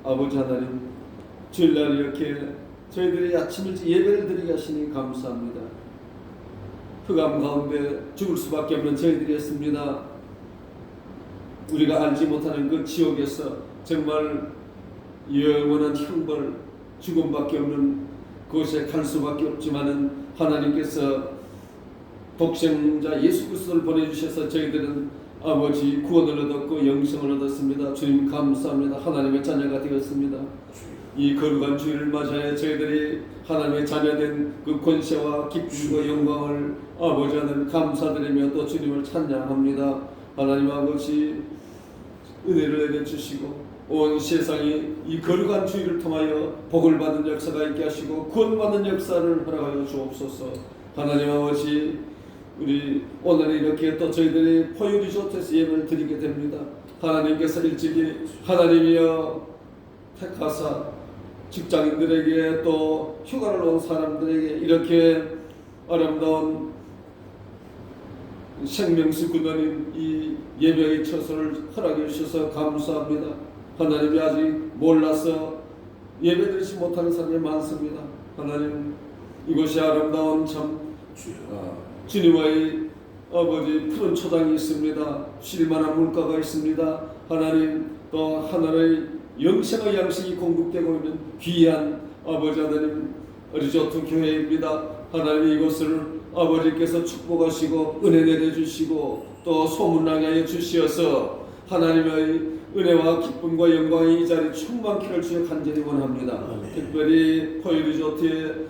아버지 하나님, 주일날 이렇게 저희들이 아침 일찍 예배를 드리게 하시니 감사합니다. 흑암 가운데 죽을 수밖에 없는 저희들이었습니다. 우리가 알지 못하는 그 지옥에서 정말 영원한 형벌, 죽음밖에 없는 그곳에 갈 수밖에 없지만은 하나님께서 독생자 예수 그리스도를 보내주셔서 저희들은 아버지 구원을 얻었고 영생을 얻었습니다. 주님 감사합니다. 하나님의 자녀가 되었습니다. 이 거룩한 주일을 맞이하여 저희들이 하나님의 자녀된 그 권세와 기쁨과 영광을 아버지 하나님 감사드리며 또 주님을 찬양합니다. 하나님 아버지 은혜를 내려주시고 온 세상이 이 거룩한 주일을 통하여 복을 받는 역사가 있게 하시고 구원받는 역사를 허락하여 주옵소서. 하나님 아버지, 우리 오늘 이렇게 또 저희들이 포유 리조트에서 예배를 드리게 됩니다. 하나님께서 일찍이 하나님이여 택하사 직장인들에게 또 휴가를 온 사람들에게 이렇게 아름다운 생명수 근원인 이 예배의 처소를 허락해 주셔서 감사합니다. 하나님이 아직 몰라서 예배드리지 못하는 사람이 많습니다. 하나님, 이곳이 아름다운 참 주님의 아버지 푸른 초장이 있습니다. 쉴만한 물가가 있습니다. 하나님, 또 하늘의 영생의 양식이 공급되고 있는 귀한 아버지 하나님 리조트 교회입니다. 하나님, 이곳을 아버지께서 축복하시고 은혜 내려주시고 또 소문나게 하여 주시어서 하나님의 은혜와 기쁨과 영광이 이 자리 충만케를 주여 간절히 원합니다. 특별히 포유 리조트에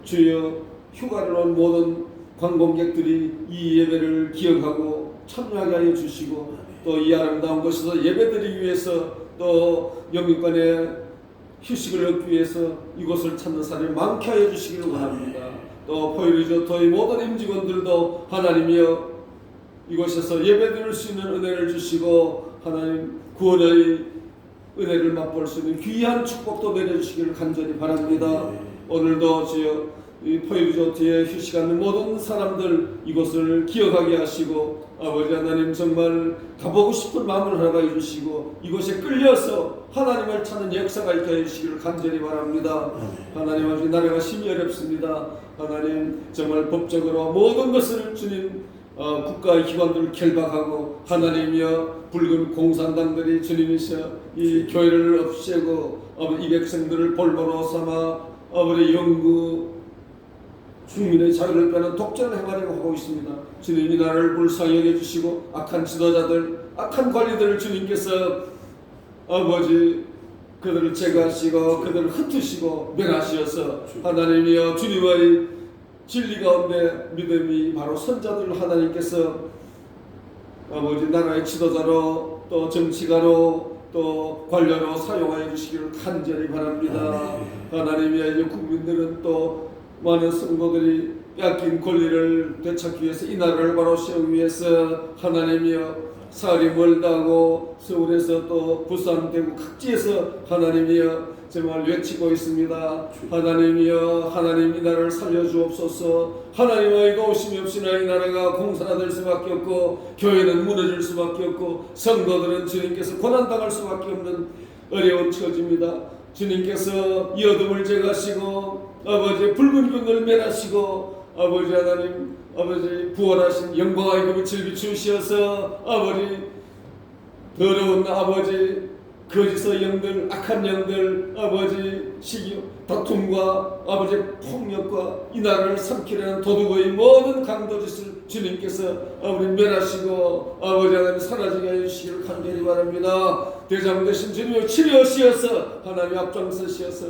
주여 휴가를 온 모든 관광객들이 이 예배를 기억하고 참여하게 하여 주시고 또 이 아름다운 곳에서 예배드리기 위해서 또 영육간에 휴식을 얻기 위해서 이곳을 찾는 사람이 많게 하여 주시기를 원합니다. 또 포유 리조트의 모든 임직원들도 하나님이여 이곳에서 예배드릴 수 있는 은혜를 주시고 하나님 구원의 은혜를 맛볼 수 있는 귀한 축복도 내려주시기를 간절히 바랍니다. 오늘도 주여 이 포유 리조트에 휴식하는 모든 사람들 이곳을 기억하게 하시고 아버지 하나님 정말 가보고 싶은 마음을 허락해 주시고 이곳에 끌려서 하나님을 찾는 역사가 있게 해주시기를 간절히 바랍니다. 하나님 아버지, 나라가 심히 어렵습니다. 하나님 정말 법적으로 모든 것을 주님 국가의 기관들을 결박하고 하나님이여 붉은 공산당들이 주님이셔 이 교회를 없애고 아버지 이 백성들을 볼모로 삼아 아버지 영구 국민의 자유를 빼는 독재를 행하려고 하고 있습니다. 주님, 이 나라를 불쌍히 여겨주시고 악한 지도자들, 악한 관리들을 주님께서 아버지 그들을 제거하시고 그들을 흩으시고 멸하시어서 하나님이여 주님의 진리 가운데 믿음이 바로 선자들 하나님께서 아버지 나라의 지도자로 또 정치가로 또 관료로 사용하여 주시기를 간절히 바랍니다. 하나님이여 이제 국민들은 또 많은 성도들이 뺏긴 권리를 되찾기 위해서 이 나라를 바로 세우기 위해서 하나님이여 사흘이 멀다고 서울에서 또 부산, 대구 각지에서 하나님이여 정말 외치고 있습니다. 하나님이여 하나님 이 나라를 살려주옵소서. 하나님의 도우심이 없이나 이 나라가 공산화될 수밖에 없고 교회는 무너질 수밖에 없고 성도들은 주님께서 고난당할 수밖에 없는 어려운 처지입니다. 주님께서 이 어둠을 제거하시고 아버지 붉은 균을 멸하시고 아버지 하나님 아버지 부활하신 영광의 빛을 비추시어서 아버지 더러운 아버지 거짓의 영들 악한 영들 아버지 시기 다툼과 아버지 폭력과 이 나라를 삼키려는 도둑의 모든 강도짓을 주님께서 아버지 멸하시고 아버지 하나님 사라지게 해주시기를 간절히 바랍니다. 대장 되신 주님을 치료하시어서 하나님 앞장서시어서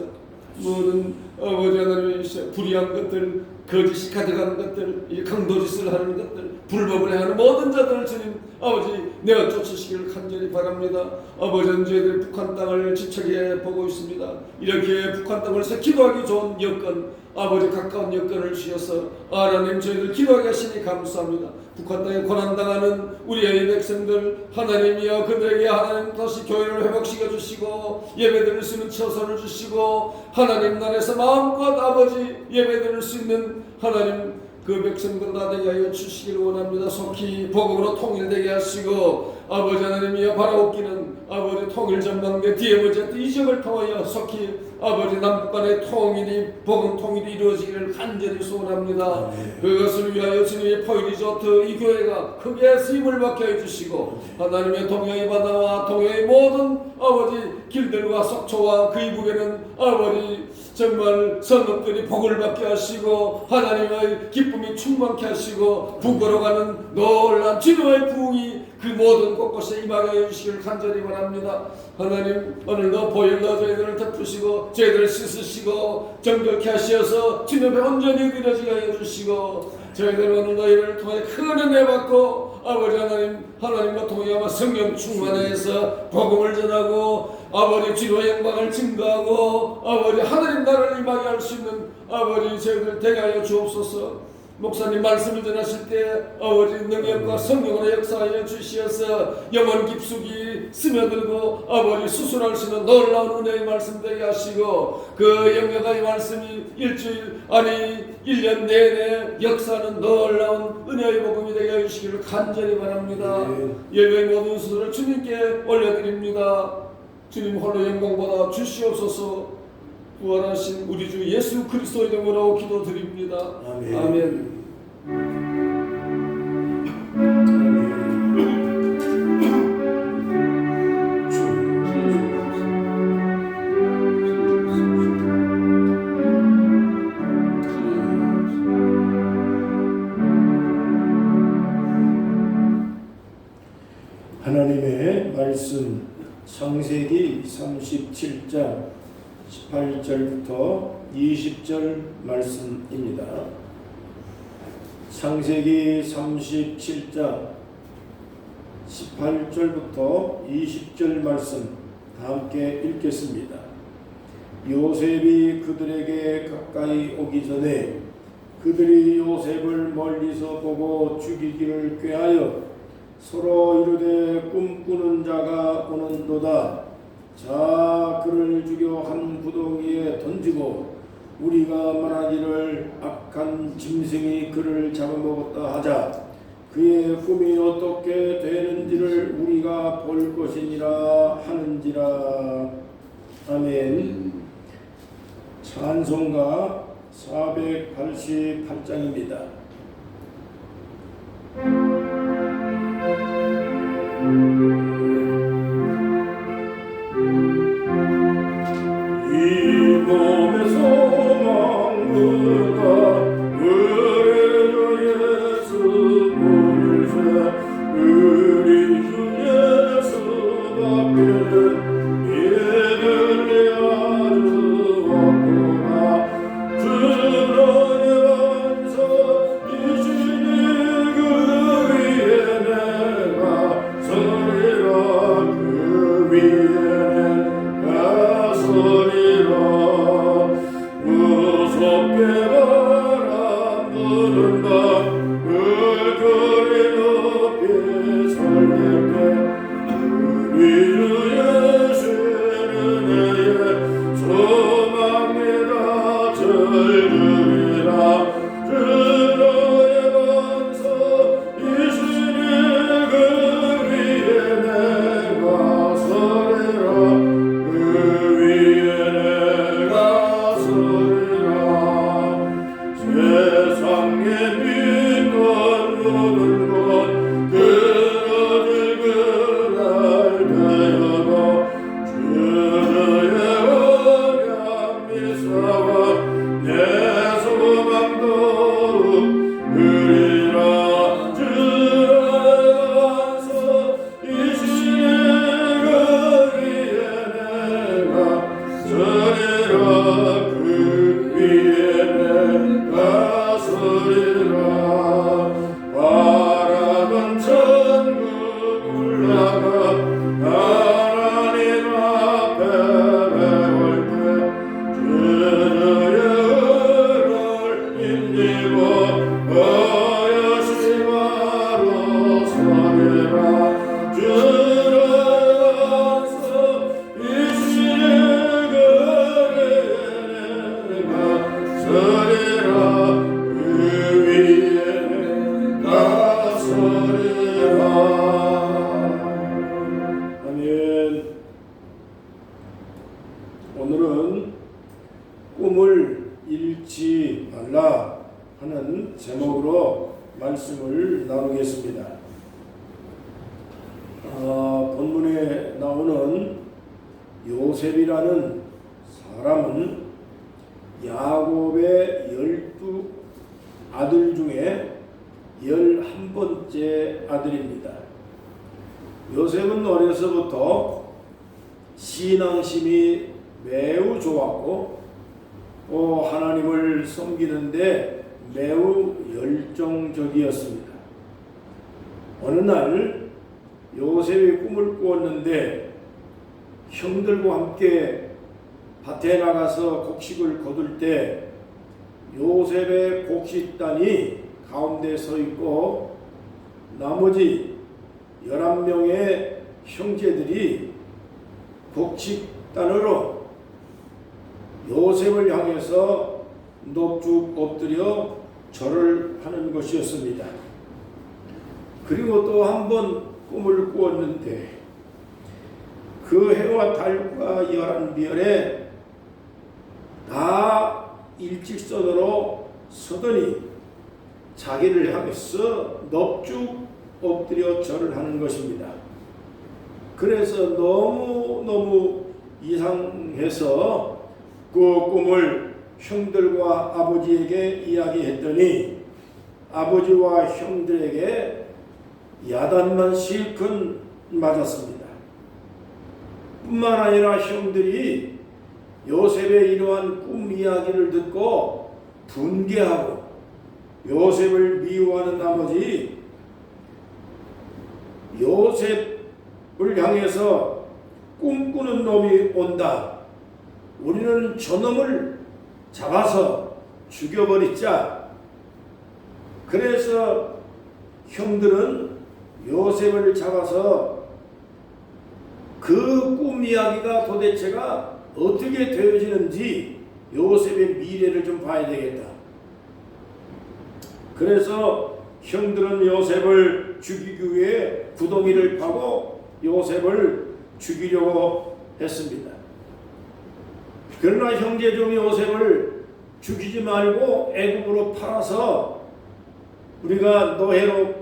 모든 아버지 하나님 불의한 것들 거짓이 가득한 것들 이 강도짓을 하는 것들 불법을 행하는 모든 자들을 주님 아버지 내어 쫓으시기를 간절히 바랍니다. 아버지는 저희들이 북한 땅을 지척해 보고 있습니다. 이렇게 북한 땅을 기도하기 좋은 여건 아버지 가까운 여건을 주셔서 하나님 저희들 기도하게 하시니 감사합니다. 북한 땅에 고난당하는 우리의 백성들 하나님이여 그들에게 하나님 다시 교회를 회복시켜 주시고 예배드릴 수 있는 처소를 주시고 하나님 나라에서 마음껏 아버지 예배드릴 수 있는 하나님 그 백성들 다 되게 하여 주시기를 원합니다. 속히 복음으로 통일되게 하시고 아버지 하나님이여 바라옵기는 아버지 통일 전망대 DMZ 이 지역을 통하여 속히 아버지 남북 간의 통일이 복음 통일이 이루어지기를 간절히 소원합니다. 그것을 위하여 주님의 포이리조트 이 교회가 크게 쓰임을 받게 해주시고 하나님의 동해의 바다와 동해의 모든 아버지 길들과 속초와 그 이북에는 아버지 정말 성읍들이 복을 받게 하시고 하나님의 기쁨이 충만케 하시고 북으로 가는 놀란 진노의 부흥이 그 모든 곳곳에 임하게 해주시길 간절히 바랍니다. 하나님 오늘도 보혈로 저희들을 덮으시고 저희들을 씻으시고 정결케 하시어서 주님 앞에 온전히 드려지게 해주시고 저희들 오늘도 이를 통해 큰 은혜 받고 아버지 하나님과 동행하며 성령 충만해서 복음을 전하고 아버지 주의 영광을 증거하고 아버지 하나님 나라를 임하게 할 수 있는 아버지 저희들 되게 하여 주옵소서. 목사님 말씀을 전하실 때 아버지 능력과 성령으로 역사하여 주시어서 영혼 깊숙이 스며들고 아버지 수술할 수 있는 놀라운 은혜의 말씀 되게 하시고 그 영역의 말씀이 일주일 아니 1년 내내 역사하는 놀라운 은혜의 복음이 되게 해주시기를 간절히 바랍니다. 예배의 모든 수술을 주님께 올려드립니다. 주님 홀로 영광받아 주시옵소서. 부활하신 우리 주 예수 그리스도 이름으로 기도드립니다. 아멘. 하나님의 말씀 창세기 37장 18절부터 20절 말씀입니다. 창세기 37장 18절부터 20절 말씀 다 함께 읽겠습니다. 요셉이 그들에게 가까이 오기 전에 그들이 요셉을 멀리서 보고 죽이기를 꾀하여 서로 이르되 꿈꾸는 자가 오는도다. 자 그를 죽여 한 구덩이에 던지고 우리가 말하기를 악한 짐승이 그를 잡아먹었다 하자. 그의 꿈이 어떻게 되는지를 우리가 볼 것이니라 하는지라. 아멘. 찬송가 488장입니다. 이 몸의 소망 누가 의뢰 예수 보일세 우리 주 예수 밖에는 믿을리 아주 없구나. 주의 반석 오늘은 꿈을 잃지 말라 하는 제목으로 말씀을 나누겠습니다. 본문에 나오는 요셉이라는 사람은 야곱의 12아들 중에 11번째 아들입니다. 요셉은 어려서부터 신앙심이 매우 좋았고 또 하나님을 섬기는데 매우 열정적이었습니다. 어느 날 요셉이 꿈을 꾸었는데 형들과 함께 밭에 나가서 곡식을 거둘 때 요셉의 곡식단이 가운데 서 있고 나머지 11명의 형제들이 곡식단으로 요셉을 향해서 넙죽 엎드려 절을 하는 것이었습니다. 그리고 또 한 번 꿈을 꾸었는데 그 해와 달과 11별에 다 일직선으로 서더니 자기를 향해서 넙죽 엎드려 절을 하는 것입니다. 그래서 너무 이상해서 그 꿈을 형들과 아버지에게 이야기했더니 아버지와 형들에게 야단만 실컷 맞았습니다. 뿐만 아니라 형들이 요셉의 이러한 꿈 이야기를 듣고 분개하고 요셉을 미워하는 나머지 요셉을 향해서 꿈꾸는 놈이 온다. 우리는 저놈을 잡아서 죽여버리자. 그래서 형들은 요셉을 잡아서 그 꿈 이야기가 도대체가 어떻게 되어지는지 요셉의 미래를 좀 봐야 되겠다. 그래서 형들은 요셉을 죽이기 위해 구덩이를 파고 요셉을 죽이려고 했습니다. 그러나 형제 중 요셉을 죽이지 말고 애굽으로 팔아서 우리가 노예로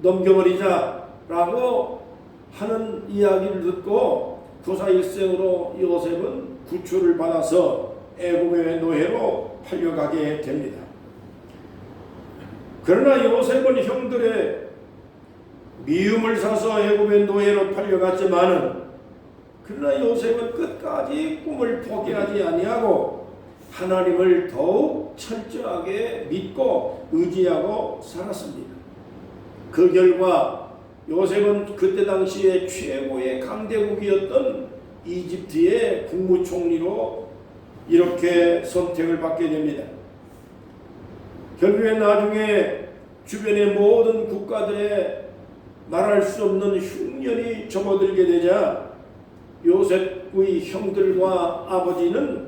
넘겨버리자라고 하는 이야기를 듣고 구사일생으로 요셉은 구출을 받아서 애굽의 노예로 팔려가게 됩니다. 그러나 요셉은 형들의 미움을 사서 애굽의 노예로 팔려갔지만은 그러나 요셉은 끝까지 꿈을 포기하지 아니하고 하나님을 더욱 철저하게 믿고 의지하고 살았습니다. 그 결과 요셉은 그때 당시에 최고의 강대국이었던 이집트의 국무총리로 이렇게 선택을 받게 됩니다. 결국에 나중에 주변의 모든 국가들의 말할 수 없는 흉년이 접어들게 되자 요셉의 형들과 아버지는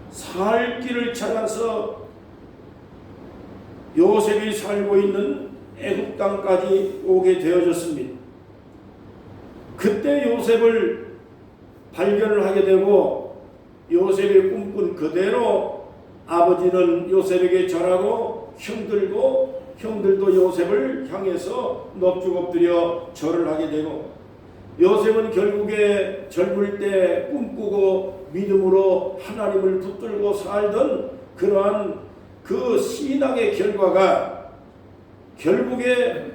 살 길을 찾아서 요셉이 살고 있는 애굽 땅까지 오게 되어졌습니다. 그때 요셉을 발견을 하게 되고 요셉의 꿈꾼 그대로 아버지는 요셉에게 절하고 형들도 요셉을 향해서 넙죽 엎드려 절을 하게 되고 요셉은 결국에 젊을 때 꿈꾸고 믿음으로 하나님을 붙들고 살던 그러한 그 신앙의 결과가 결국에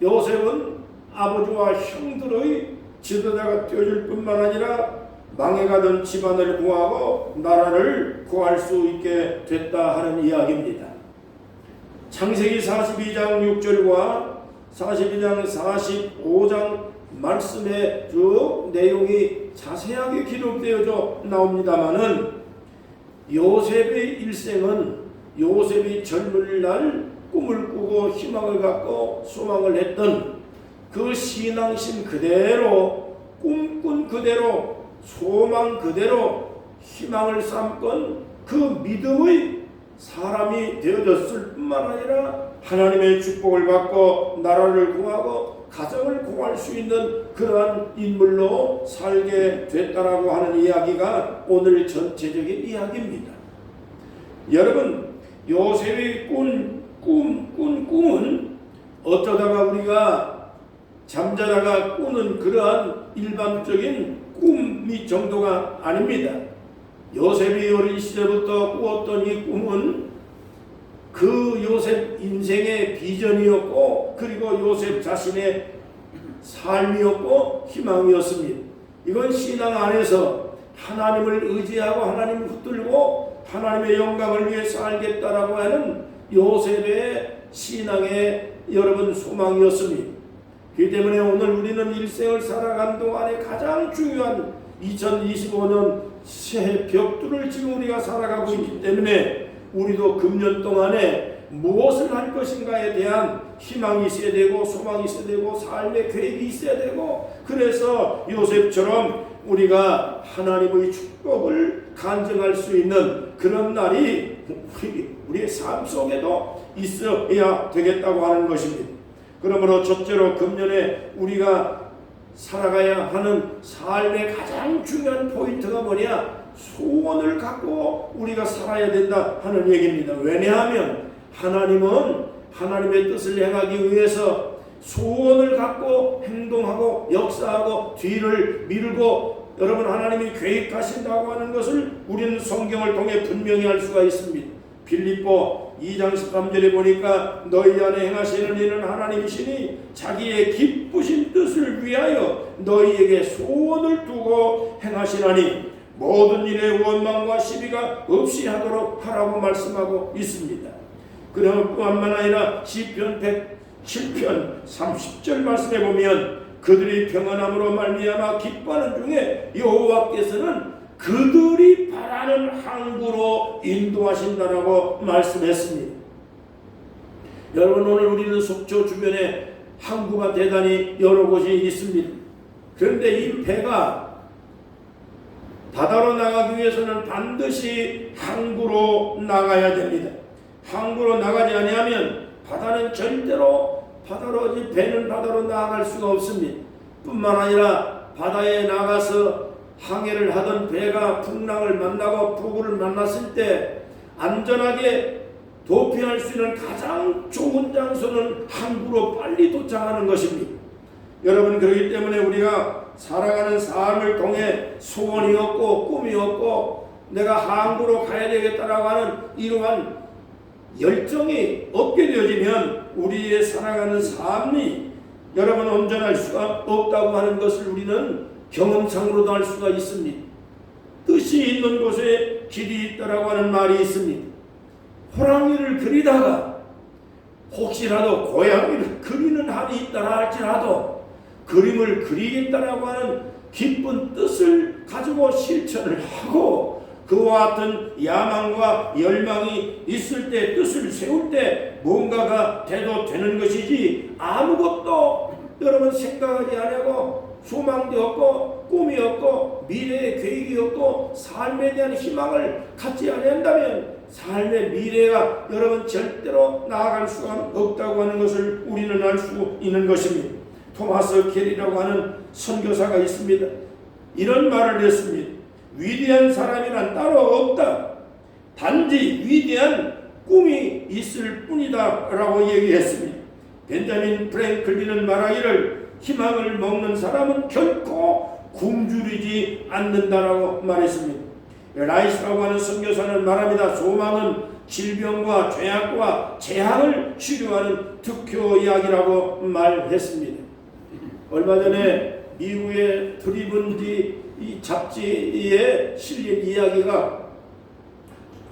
요셉은 아버지와 형들의 지도자가 되어줄 뿐만 아니라 망해가던 집안을 구하고 나라를 구할 수 있게 됐다 하는 이야기입니다. 창세기 42장 6절과 42장 45장 말씀의 쭉 내용이 자세하게 기록되어져 나옵니다마는 요셉의 일생은 요셉이 젊을 날 꿈을 꾸고 희망을 갖고 소망을 했던 그 신앙심 그대로 꿈꾼 그대로 소망 그대로 희망을 삼건 그 믿음의 사람이 되어졌을 뿐만 아니라 하나님의 축복을 받고 나라를 구하고 가정을 구할 수 있는 그러한 인물로 살게 됐다라고 하는 이야기가 오늘 전체적인 이야기입니다. 여러분, 요셉이 꾼 꿈은 어쩌다가 우리가 잠자다가 꾸는 그러한 일반적인 꿈이 정도가 아닙니다. 요셉이 어린 시절부터 꾸었던 이 꿈은 그 요셉 인생의 비전이었고, 그리고 요셉 자신의 삶이었고 희망이었습니다. 이건 신앙 안에서 하나님을 의지하고 하나님을 붙들고 하나님의 영광을 위해 살겠다라고 하는 요셉의 신앙의 여러분 소망이었습니다. 그렇기 때문에 오늘 우리는 일생을 살아간 동안에 가장 중요한 2025년 새해 벽두를 지금 우리가 살아가고 있기 때문에 우리도 금년 동안에 무엇을 할 것인가에 대한 희망이 있어야 되고 소망이 있어야 되고 삶의 계획이 있어야 되고, 그래서 요셉처럼 우리가 하나님의 축복을 간증할 수 있는 그런 날이 우리의 삶 속에도 있어야 되겠다고 하는 것입니다. 그러므로 첫째로 금년에 우리가 살아가야 하는 삶의 가장 중요한 포인트가 뭐냐? 소원을 갖고 우리가 살아야 된다 하는 얘기입니다. 왜냐하면 하나님은 하나님의 뜻을 행하기 위해서 소원을 갖고 행동하고 역사하고 뒤를 밀고 여러분 하나님이 계획하신다고 하는 것을 우리는 성경을 통해 분명히 알 수가 있습니다. 빌립보 2장 13절에 보니까 너희 안에 행하시는 이는 하나님이시니 자기의 기쁘신 뜻을 위하여 너희에게 소원을 두고 행하시나니 모든 일에 원망과 시비가 없이 하도록 하라고 말씀하고 있습니다. 그러면 뿐만 아니라 시편 107편 30절 말씀에 보면 그들이 평안함으로 말미암아 기뻐하는 중에 여호와께서는 그들이 바라는 항구로 인도하신다라고 말씀했습니다. 여러분, 오늘 우리는 속초 주변에 항구가 대단히 여러 곳이 있습니다. 그런데 이 배가 바다로 나가기 위해서는 반드시 항구로 나가야 됩니다. 항구로 나가지 아니하면 바다는 절대로 배는 바다로 나아갈 수가 없습니다. 뿐만 아니라 바다에 나가서 항해를 하던 배가 풍랑을 만나고 폭우를 만났을 때 안전하게 도피할 수 있는 가장 좋은 장소는 항구로 빨리 도착하는 것입니다. 여러분, 그렇기 때문에 우리가 살아가는 삶을 통해 소원이 없고 꿈이 없고 내가 항구로 가야 되겠다라고 하는 이러한 열정이 없게 되어지면 우리의 살아가는 삶이 여러분 온전할 수가 없다고 하는 것을 우리는 경험상으로도 알 수가 있습니다. 뜻이 있는 곳에 길이 있다라고 하는 말이 있습니다. 호랑이를 그리다가 혹시라도 고양이를 그리는 한이 있다라 할지라도 그림을 그리겠다라고 하는 기쁜 뜻을 가지고 실천을 하고 그와 같은 야망과 열망이 있을 때 뜻을 세울 때 뭔가가 돼도 되는 것이지 아무것도 여러분 생각하지 않고 소망도 없고 꿈이 없고 미래의 계획이 없고 삶에 대한 희망을 갖지 않는다면 삶의 미래가 여러분 절대로 나아갈 수가 없다고 하는 것을 우리는 알 수 있는 것입니다. 토마스 켈이라고 하는 선교사가 있습니다. 이런 말을 했습니다. 위대한 사람이란 따로 없다. 단지 위대한 꿈이 있을 뿐이다 라고 얘기했습니다. 벤자민 프랭클린은 말하기를 희망을 먹는 사람은 결코 굶주리지 않는다라고 말했습니다. 라이스라고 하는 선교사는 말합니다. 소망은 질병과 죄악과 재앙을 치료하는 특효 약이라고 말했습니다. 얼마 전에 미국의 트리븐지 이 잡지에 실린 이야기가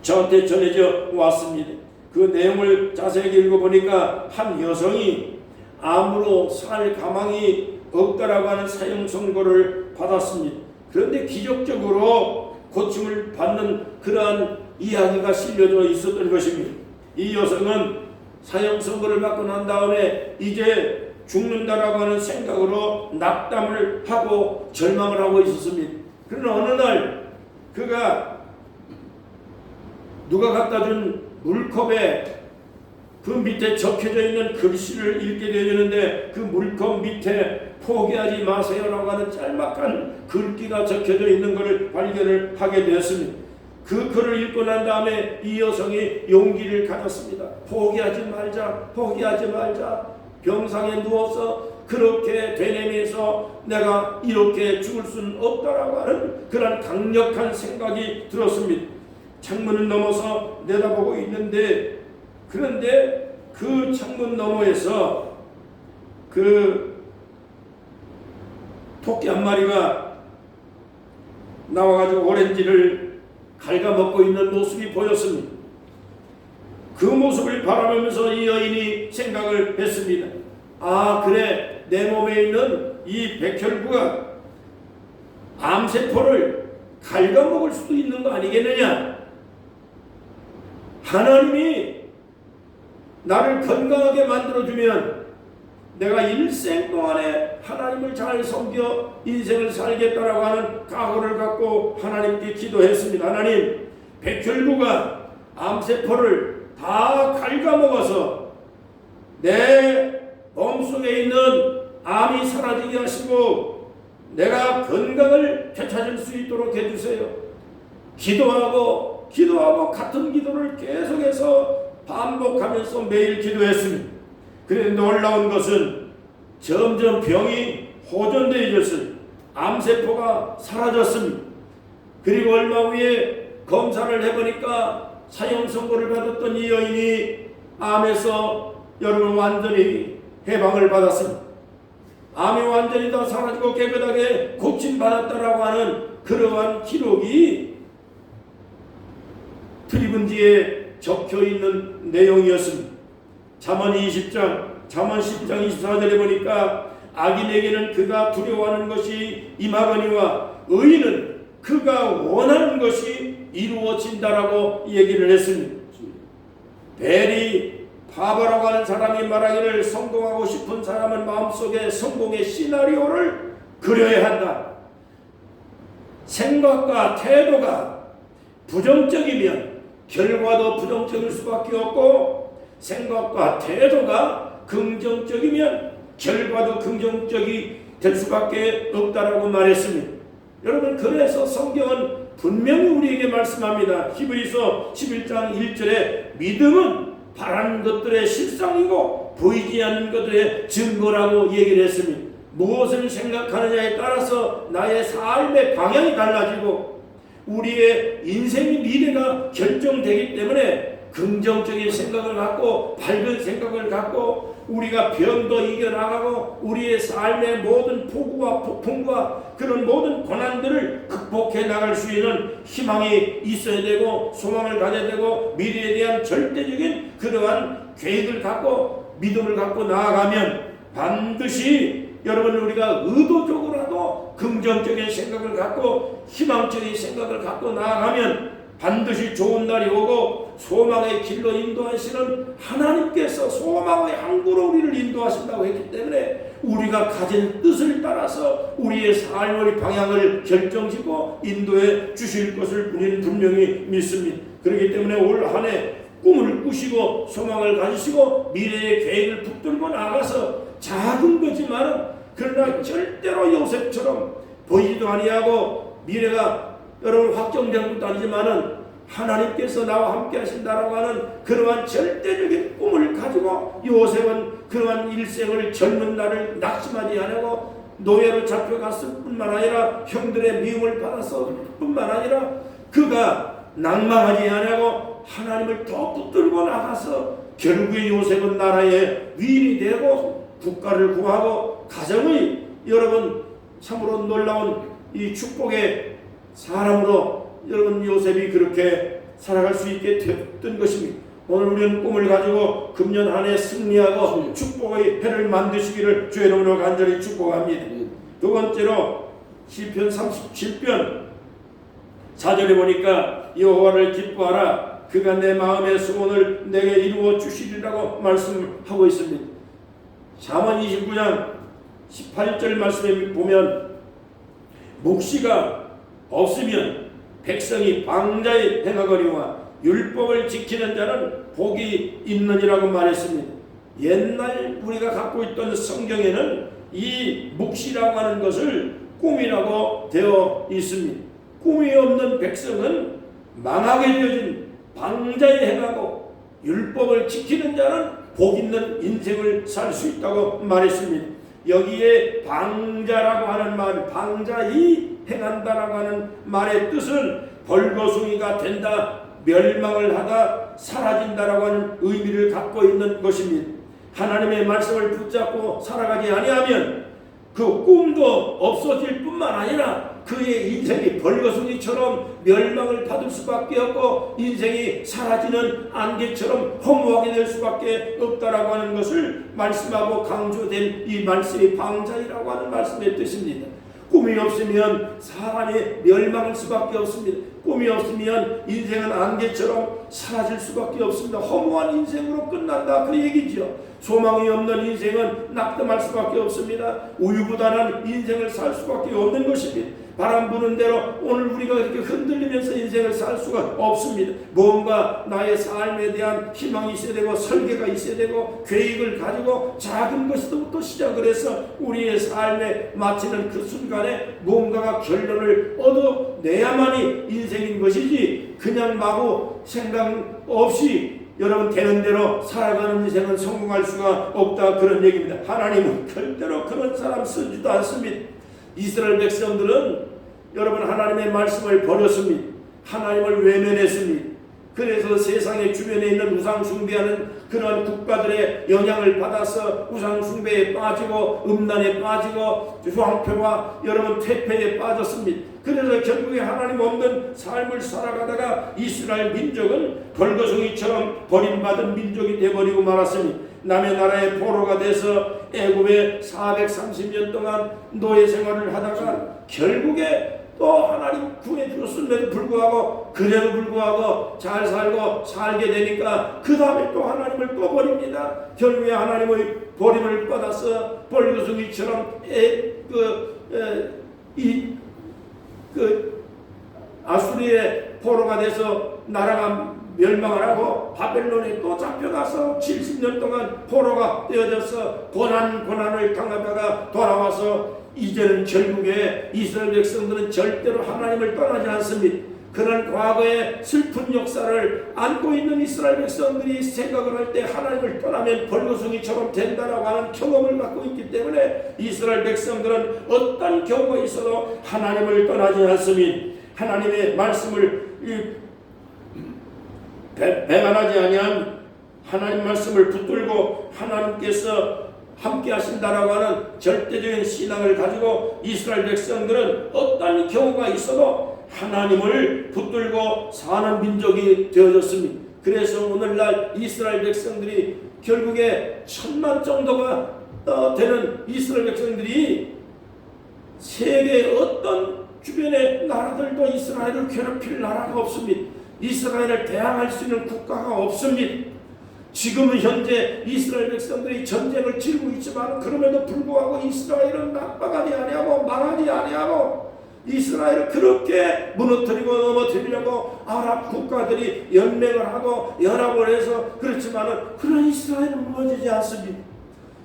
저한테 전해져 왔습니다. 그 내용을 자세히 읽어보니까 한 여성이 암으로 살 가망이 없다라고 하는 사형 선고를 받았습니다. 그런데 기적적으로 고침을 받는 그러한 이야기가 실려져 있었던 것입니다. 이 여성은 사형 선고를 받고 난 다음에 이제 죽는다라고 하는 생각으로 낙담을 하고 절망을 하고 있었습니다. 그러나 어느 날 그가 누가 갖다 준 물컵에 그 밑에 적혀져 있는 글씨를 읽게 되는데 그 물컵 밑에 포기하지 마세요라고 하는 짤막한 글귀가 적혀져 있는 것을 발견을 하게 되었습니다. 그 글을 읽고 난 다음에 이 여성이 용기를 가졌습니다. 포기하지 말자, 포기하지 말자. 병상에 누워서 그렇게 되뇌면서 내가 이렇게 죽을 수는 없다라고 하는 그런 강력한 생각이 들었습니다. 창문을 넘어서 내다보고 있는데, 그런데 그 창문 너머에서 그 토끼 한 마리가 나와가지고 오렌지를 갉아먹고 있는 모습이 보였습니다. 그 모습을 바라보면서 이 여인이 생각을 했습니다. 아, 그래, 내 몸에 있는 이 백혈구가 암세포를 갉아먹을 수도 있는 거 아니겠느냐? 하나님이 나를 건강하게 만들어주면 내가 일생 동안에 하나님을 잘 섬겨 인생을 살겠다라고 하는 각오를 갖고 하나님께 기도했습니다. 하나님, 백혈구가 암세포를 다 갉아먹어서 내 몸속에 있는 암이 사라지게 하시고 내가 건강을 되찾을 수 있도록 해주세요. 기도하고 같은 기도를 계속해서 반복하면서 매일 기도했습니다. 그런데 놀라운 것은 점점 병이 호전되어졌어요. 암세포가 사라졌습니다. 그리고 얼마 후에 검사를 해보니까 사형 선고를 받았던 이 여인이 암에서 여러분 완전히 해방을 받았습니다. 암이 완전히 다 사라지고 깨끗하게 고침받았다라고 하는 그러한 기록이 트리븐지에 적혀있는 내용이었습니다. 잠언 20장, 잠언 10장 24절에 보니까 악인에게는 그가 두려워하는 것이 임하거니와 의인은 그가 원하는 것이 이루어진다라고 얘기를 했습니다. 벨이 바보라고 하는 사람이 말하기를 성공하고 싶은 사람은 마음속에 성공의 시나리오를 그려야 한다. 생각과 태도가 부정적이면 결과도 부정적일 수밖에 없고, 생각과 태도가 긍정적이면 결과도 긍정적이 될 수밖에 없다라고 말했습니다. 여러분, 그래서 성경은 분명히 우리에게 말씀합니다. 히브리서 11장 1절에 믿음은 바라는 것들의 실상이고 보이지 않는 것들의 증거라고 얘기를 했습니다. 무엇을 생각하느냐에 따라서 나의 삶의 방향이 달라지고 우리의 인생의 미래가 결정되기 때문에 긍정적인 생각을 갖고 밝은 생각을 갖고 우리가 병도 이겨나가고 우리의 삶의 모든 폭우와 폭풍과 그런 모든 고난들을 극복해 나갈 수 있는 희망이 있어야 되고 소망을 가져야 되고 미래에 대한 절대적인 그러한 계획을 갖고 믿음을 갖고 나아가면 반드시 여러분 우리가 의도적으로라도 긍정적인 생각을 갖고 희망적인 생각을 갖고 나아가면 반드시 좋은 날이 오고 소망의 길로 인도하시는 하나님께서 소망의 항구로 우리를 인도하신다고 했기 때문에 우리가 가진 뜻을 따라서 우리의 삶의 방향을 결정짓고 인도해 주실 것을 우리는 분명히 믿습니다. 그렇기 때문에 올 한 해 꿈을 꾸시고 소망을 가지시고 미래의 계획을 붙들고 나가서 작은 거지만 그러나 절대로 요셉처럼 보이지도 아니하고 미래가 여러분 확정된 것도 아니지만은 하나님께서 나와 함께 하신다라고 하는 그러한 절대적인 꿈을 가지고 요셉은 그러한 일생을 젊은 날을 낙심하지 않고 노예로 잡혀갔을 뿐만 아니라 형들의 미움을 받았을 뿐만 아니라 그가 낭망하지 않고 하나님을 더 붙들고 나가서 결국에 요셉은 나라의 위인이 되고 국가를 구하고 가정의 여러분 참으로 놀라운 이 축복의 사람으로 여러분 요셉이 그렇게 살아갈 수 있게 됐던 것입니다. 오늘 우리는 꿈을 가지고 금년 한 해 승리하고 축복의 해를 만드시기를 주의 이름으로 간절히 축복합니다. 두 번째로 시편 37편 4절에 보니까 여호와를 기뻐하라 그가 내 마음의 소원을 내게 이루어 주시리라고 말씀하고 있습니다. 잠언 29장 18절 말씀에 보면 묵시가 없으면 백성이 방자에 행하거니와 율법을 지키는 자는 복이 있느니라고 말했습니다. 옛날 우리가 갖고 있던 성경에는 이 묵시라고 하는 것을 꿈이라고 되어 있습니다. 꿈이 없는 백성은 망하게 되어진 방자에 행하고 율법을 지키는 자는 복 있는 인생을 살 수 있다고 말했습니다. 여기에 방자라고 하는 말, 방자이 행한다라고 하는 말의 뜻은 벌거숭이가 된다, 멸망을 하다, 사라진다라고 하는 의미를 갖고 있는 것입니다. 하나님의 말씀을 붙잡고 살아가지 아니하면 그 꿈도 없어질 뿐만 아니라 그의 인생이 벌거숭이처럼 멸망을 받을 수밖에 없고 인생이 사라지는 안개처럼 허무하게 될 수밖에 없다라고 하는 것을 말씀하고 강조된 이 말씀이 방자이라고 하는 말씀의 뜻입니다. 꿈이 없으면 사람이 멸망할 수밖에 없습니다. 꿈이 없으면 인생은 안개처럼 사라질 수밖에 없습니다. 허무한 인생으로 끝난다 그 얘기죠. 소망이 없는 인생은 낙담할 수밖에 없습니다. 우유부단한 인생을 살 수밖에 없는 것입니다. 바람 부는 대로 오늘 우리가 이렇게 흔들리면서 인생을 살 수가 없습니다. 뭔가 나의 삶에 대한 희망이 있어야 되고 설계가 있어야 되고 계획을 가지고 작은 것부터 시작을 해서 우리의 삶에 마치는 그 순간에 뭔가가 결론을 얻어내야만이 인생인 것이지 그냥 마구 생각 없이 여러분 되는 대로 살아가는 인생은 성공할 수가 없다 그런 얘기입니다. 하나님은 절대로 그런 사람 쓰지도 않습니다. 이스라엘 백성들은 여러분 하나님의 말씀을 버렸습니다. 하나님을 외면했습니다. 그래서 세상의 주변에 있는 우상 숭배하는 그런 국가들의 영향을 받아서 우상 숭배에 빠지고 음란에 빠지고 황폐와 여러분 퇴폐에 빠졌습니다. 그래서 결국에 하나님 없는 삶을 살아가다가 이스라엘 민족은 벌거숭이처럼 버림받은 민족이 되어버리고 말았습니다. 남의 나라의 포로가 돼서 애굽에 430년 동안 노예 생활을 하다가 결국에 또 하나님 구해주었음에도 불구하고 그래도 불구하고 잘 살고 살게 되니까 그 다음에 또 하나님을 또 버립니다. 결국에 하나님의 버림을 받아서 벌거숭이처럼 아수리의 포로가 돼서 나라가 멸망을 하고 바벨론에 또 잡혀가서 70년 동안 포로가 되어져서 고난을 당하다가 돌아와서 이제는 결국에 이스라엘 백성들은 절대로 하나님을 떠나지 않습니다. 그런 과거의 슬픈 역사를 안고 있는 이스라엘 백성들이 생각을 할 때 하나님을 떠나면 벌거숭이처럼 된다라고 하는 경험을 갖고 있기 때문에 이스라엘 백성들은 어떤 경우가 있어도 하나님을 떠나지 않습니다. 하나님의 말씀을 배반하지 아니한 하나님 말씀을 붙들고 하나님께서 함께 하신다라고 하는 절대적인 신앙을 가지고 이스라엘 백성들은 어떤 경우가 있어도 하나님을 붙들고 사는 민족이 되어졌습니다. 그래서 오늘날 이스라엘 백성들이 결국에 1000만 정도가 되는 이스라엘 백성들이 세계의 어떤 주변의 나라들도 이스라엘을 괴롭힐 나라가 없습니다. 이스라엘을 대항할 수 있는 국가가 없습니다. 지금은 현재 이스라엘 백성들이 전쟁을 치르고 있지만 그럼에도 불구하고 이스라엘은 낙방하지 아니하고 망하지 아니하고 이스라엘을 그렇게 무너뜨리고 넘어뜨리려고 아랍 국가들이 연맹을 하고 연합을 해서 그렇지만은 그런 이스라엘은 무너지지 않습니다.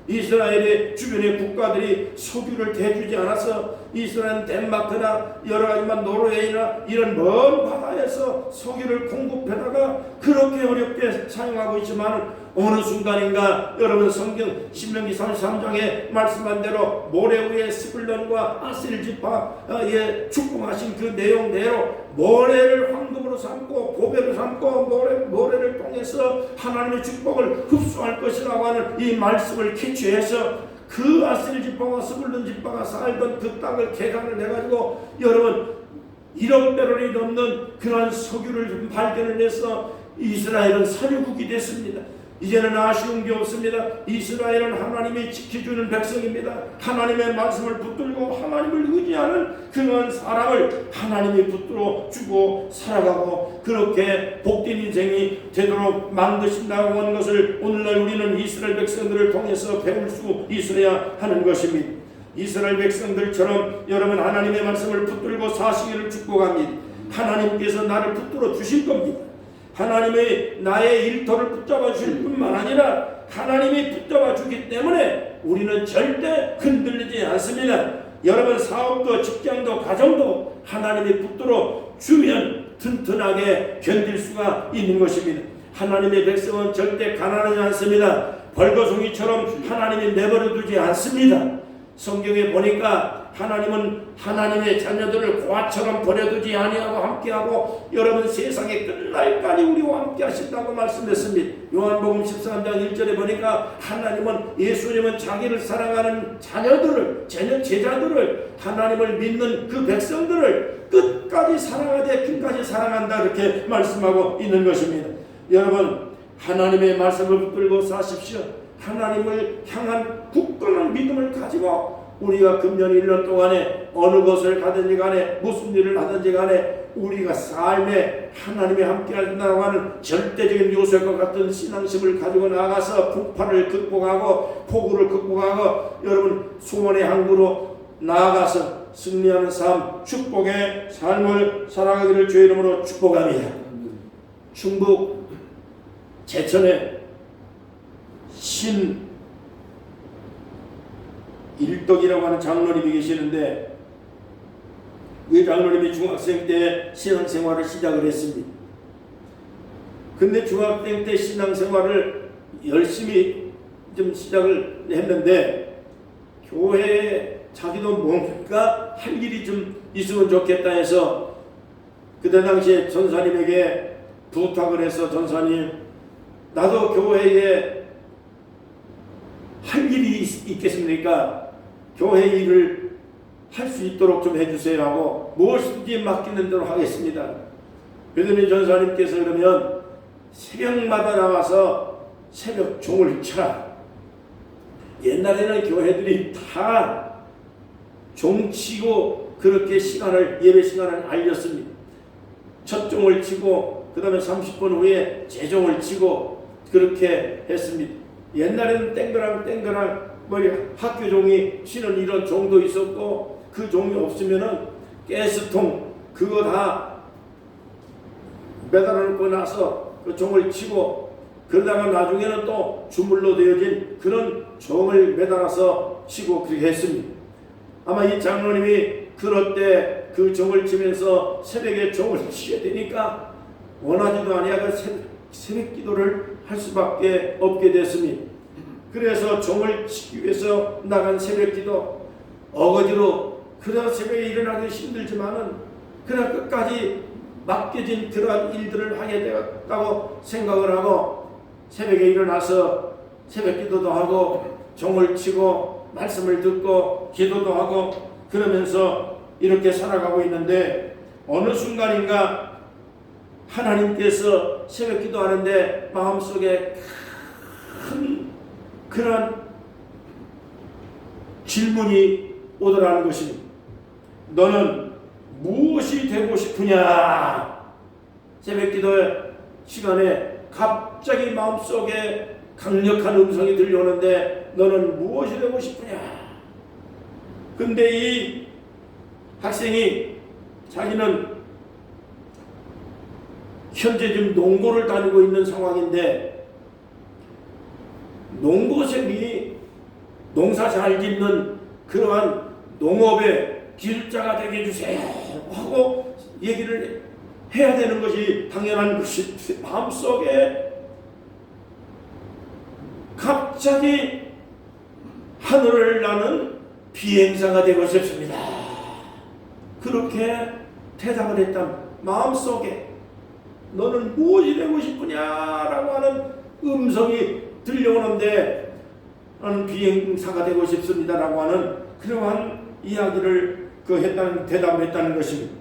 이스라엘의 주변의 국가들이 석유를 대주지 않아서 이스라엘 덴마크나 여러 가지만 노르웨이나 이런 먼 바다에서 석유를 공급해다가 그렇게 어렵게 사용하고 있지만 어느 순간인가 여러분 성경 신명기 33장에 말씀한 대로 모래 위에 스불론과 아셀 지파에 축복하신 그 내용대로 모래를 황금으로 삼고 보배로 삼고 모래를 통해서 하나님의 축복을 흡수할 것이라고 하는 이 말씀을 캐치해서 그 아셀 지파와 스불론 지파가 살던 그 땅을 계산을 해가지고 여러분 1억 배럴이 넘는 그러한 석유를 발견을 해서 이스라엘은 산유국이 됐습니다. 이제는 아쉬운 게 없습니다. 이스라엘은 하나님이 지켜주는 백성입니다. 하나님의 말씀을 붙들고 하나님을 의지하는 그러한 사람을 하나님이 붙들어 주고 살아가고 그렇게 복된 인생이 되도록 만드신다고 하는 것을 오늘날 우리는 이스라엘 백성들을 통해서 배울 수 있어야 하는 것입니다. 이스라엘 백성들처럼 여러분 하나님의 말씀을 붙들고 사시기를 축복합니다. 하나님께서 나를 붙들어 주실 겁니다. 하나님의 나의 일터를 붙잡아 주실 뿐만 아니라 하나님이 붙잡아 주기 때문에 우리는 절대 흔들리지 않습니다. 여러분 사업도 직장도 가정도 하나님이 붙들어 주면 튼튼하게 견딜 수가 있는 것입니다. 하나님의 백성은 절대 가난하지 않습니다. 벌거숭이처럼 하나님이 내버려 두지 않습니다. 성경에 보니까 하나님은 하나님의 자녀들을 고아처럼 버려두지 아니하고 함께하고 여러분 세상에 끝날까지 우리와 함께 하신다고 말씀했습니다. 요한복음 13장 1절에 보니까 하나님은 예수님은 자기를 사랑하는 자녀들을 제자들을 하나님을 믿는 그 백성들을 끝까지 사랑하되 끝까지 사랑한다 이렇게 말씀하고 있는 것입니다. 여러분 하나님의 말씀을 붙들고 사십시오. 하나님을 향한 굳건한 믿음을 가지고 우리가 금년 1년 동안에 어느 곳을 가든지 간에 무슨 일을 하든지 간에 우리가 삶에 하나님이 함께 하신다고 하는 절대적인 요소과 같은 신앙심을 가지고 나가서 풍파를 극복하고 폭우를 극복하고 여러분 소원의 항구로 나아가서 승리하는 삶, 축복의 삶을 살아가기를 주의 이름으로 축복합니다. 충북 제천에 일덕이라고 하는 장로님이 계시는데 이 장로님이 중학생 때 신앙생활을 시작을 했습니다. 근데 중학생 때 신앙생활을 열심히 좀 시작을 했는데 교회에 자기도 뭔가 할 일이 좀 있으면 좋겠다 해서 그때 당시에 전사님에게 부탁을 해서 전사님 나도 교회에 할 일이 있겠습니까? 교회 일을 할 수 있도록 좀 해주세요 하고 무엇이든지 맡기는 대로 하겠습니다. 그러더니 전사님께서 그러면 새벽마다 나와서 새벽 종을 쳐라. 옛날에는 교회들이 다 종치고 그렇게 시간을 예배 시간을 알렸습니다. 첫 종을 치고 그 다음에 30분 후에 재종을 치고 그렇게 했습니다. 옛날에는 땡그랑 학교 종이 치는 이런 종도 있었고 그 종이 없으면은 가스통 그거 다 매달아 놓고 나서 그 종을 치고 그러다가 나중에는 또 주물로 되어진 그런 종을 매달아서 치고 그렇게 했습니다. 아마 이 장로님이 그럴 때 그 종을 치면서 새벽에 종을 치게 되니까 원하지도 아니하고 새벽 기도를 할 수밖에 없게 됐습니다. 그래서 종을 치기 위해서 나간 새벽 기도 어거지로 그러나 새벽에 일어나기 힘들지만은 그러나 끝까지 맡겨진 그러한 일들을 하게 되었다고 생각을 하고 새벽에 일어나서 새벽 기도도 하고 종을 치고 말씀을 듣고 기도도 하고 그러면서 이렇게 살아가고 있는데 어느 순간인가 하나님께서 새벽 기도하는데 마음속에 큰 그런 질문이 오더라는 것입니다. 너는 무엇이 되고 싶으냐? 새벽 기도 시간에 갑자기 마음속에 강력한 음성이 들려오는데 너는 무엇이 되고 싶으냐? 근데 이 학생이 자기는 현재 지금 농고를 다니고 있는 상황인데 농고생이 농사 잘 짓는 그러한 농업의 길자가 되게 해주세요 하고 얘기를 해야 되는 것이 당연한 것이 마음속에 갑자기 하늘을 나는 비행사가 되고 싶습니다. 그렇게 대답을 했다. 마음속에 너는 무엇이 되고 싶으냐라고 하는 음성이 들려오는데 나는 비행사가 되고 싶습니다라고 하는 그러한 이야기를 대답을 했다는 것입니다.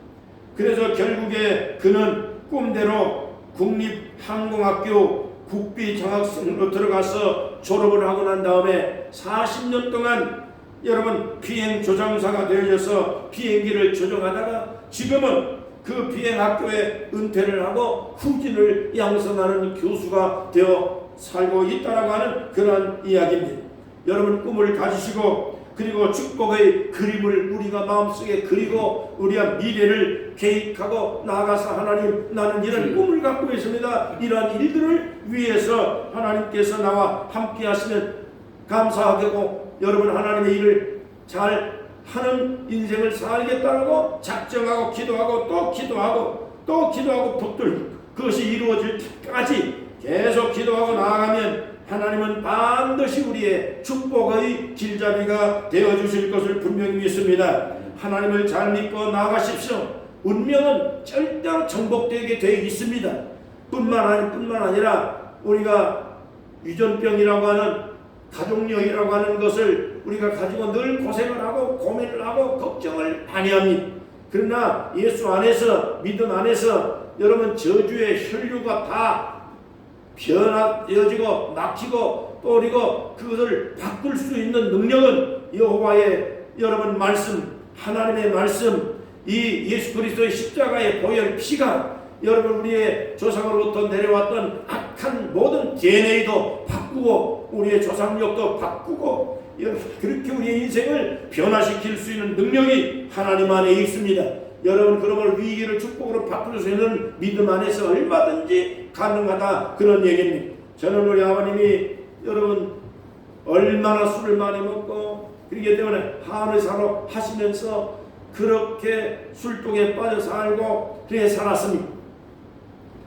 그래서 결국에 그는 꿈대로 국립항공학교 국비장학생으로 들어가서 졸업을 하고 난 다음에 40년 동안 여러분 비행 조종사가 되어져서 비행기를 조종하다가 지금은 그 비행학교에 은퇴를 하고 후진을 양성하는 교수가 되어 살고 있다라고 하는 그러한 이야기입니다. 여러분 꿈을 가지시고 그리고 축복의 그림을 우리가 마음속에 그리고 우리의 미래를 계획하고 나아가서 하나님 나는 이런 꿈을 갖고 있습니다. 이러한 일들을 위해서 하나님께서 나와 함께 하시면 감사하고 여러분 하나님의 일을 잘 하는 인생을 살겠다고 작정하고 기도하고 또 기도하고 또 기도하고 붙들 그것이 이루어질 때까지 계속 기도하고 나아가면 하나님은 반드시 우리의 축복의 길잡이가 되어주실 것을 분명히 믿습니다. 하나님을 잘 믿고 나아가십시오. 운명은 절대로 정복되게 되어 있습니다. 뿐만 아니라 우리가 유전병이라고 하는 가족력이라고 하는 것을 우리가 가지고 늘 고생을 하고 고민을 하고 걱정을 많이 합니다. 그러나 예수 안에서 믿음 안에서 여러분 저주의 혈류가 다 변화되어지고 막히고 또 그리고 그것을 바꿀 수 있는 능력은 여호와의 여러분 말씀 하나님의 말씀 이 예수 그리스도의 십자가의 보혈 피가 여러분 우리의 조상으로부터 내려왔던 악한 모든 DNA도 바꾸고 우리의 조상력도 바꾸고 그렇게 우리의 인생을 변화시킬 수 있는 능력이 하나님 안에 있습니다. 여러분 그런 걸 위기를 축복으로 바꿀 수 있는 믿음 안에서 얼마든지 가능하다 그런 얘기입니다. 저는 우리 아버님이 여러분 얼마나 술을 많이 먹고 그렇기 때문에 한의사로 하시면서 그렇게 술독에 빠져 살고 그렇게 살았습니다.